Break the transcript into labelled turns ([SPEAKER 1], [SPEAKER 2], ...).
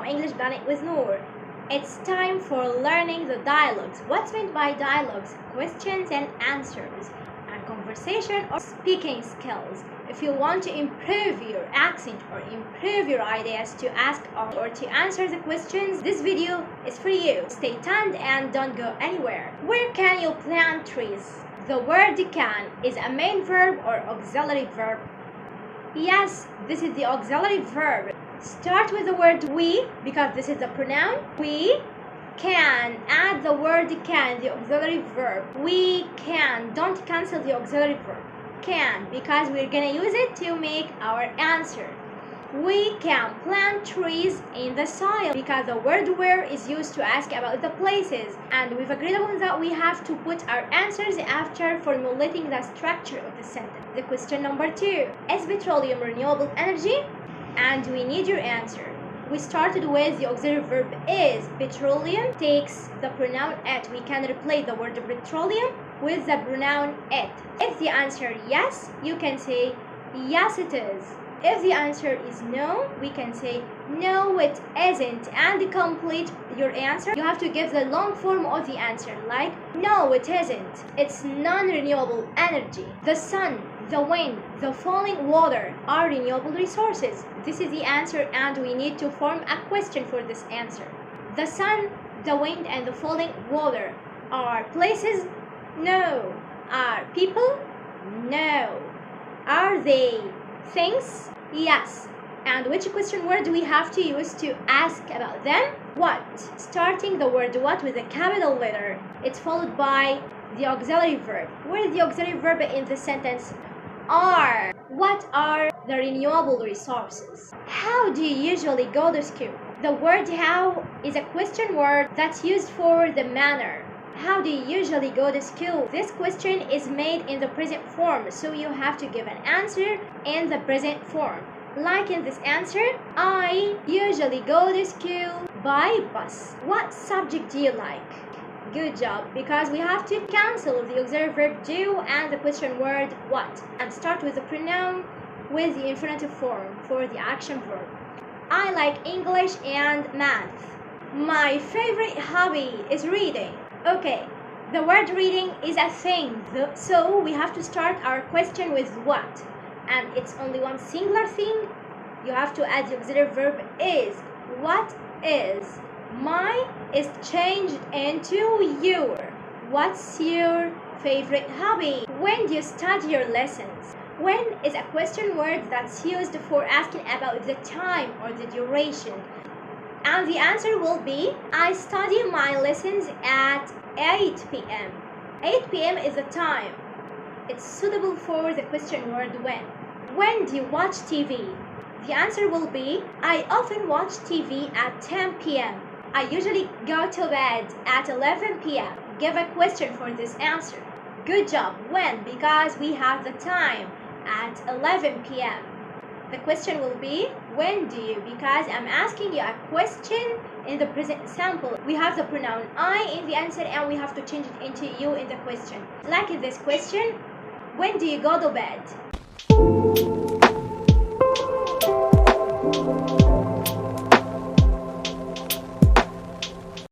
[SPEAKER 1] English Planet with Noor. It's time for learning the dialogues. What's meant by dialogues? Questions and answers, and conversation or speaking skills. If you want to improve your accent or improve your ideas to ask or to answer the questions, this video is for you. Stay tuned and don't go anywhere. Where can you plant trees? The word can is a main verb or auxiliary verb. Yes, this is the auxiliary verb. Start with the word we, because this is the pronoun. We can. Add the word can, the auxiliary verb. We can. Don't cancel the auxiliary verb. Can, because we're gonna use it to make our answer. We can plant trees in the soil, because the word where is used to ask about the places, and we've agreed upon that we have to put our answers after formulating the structure of the sentence. The question number 2, is petroleum renewable energy? And we need your answer. We started with the auxiliary verb is. Petroleum takes the pronoun it. We can replace the word petroleum with the pronoun it. If the answer yes, you can say yes it is. If the answer is no, we can say no it isn't, and complete your answer. You have to give the long form of the answer, like no it isn't. It's non-renewable energy. The sun, the wind, the falling water are renewable resources. This is the answer, and we need to form a question for this answer. The sun, the wind, and the falling water are places? No. Are people? No. Are they things? Yes. And which question word do we have to use to ask about them? What? Starting the word what with a capital letter. It's followed by the auxiliary verb. Where is the auxiliary verb in the sentence? Are. What are the renewable resources? How do you usually go to school? The word how is a question word that's used for the manner. How do you usually go to school? This question is made in the present form, so you have to give an answer in the present form. Like in this answer, I usually go to school by bus. What subject do you like? Good job, because we have to cancel the auxiliary verb do and the question word what, and start with the pronoun with the infinitive form for the action verb. I like English and math. My favorite hobby is reading. Okay, the word reading is a thing, so we have to start our question with what, and it's only one singular thing. You have to add the auxiliary verb is. What is? My is changed into your. What's your favorite hobby? When do you study your lessons? When is a question word that's used for asking about the time or the duration. And the answer will be, I study my lessons at 8 p.m. 8 p.m. is the time. It's suitable for the question word when. When do you watch TV? The answer will be, I often watch TV at 10 p.m. I usually go to bed at 11 p.m. Give a question for this answer. Good job. When? Because we have the time at 11 p.m. The question will be, when do you? Because I'm asking you a question in the present sample. We have the pronoun I in the answer, and we have to change it into you in the question. Like in this question, when do you go to bed?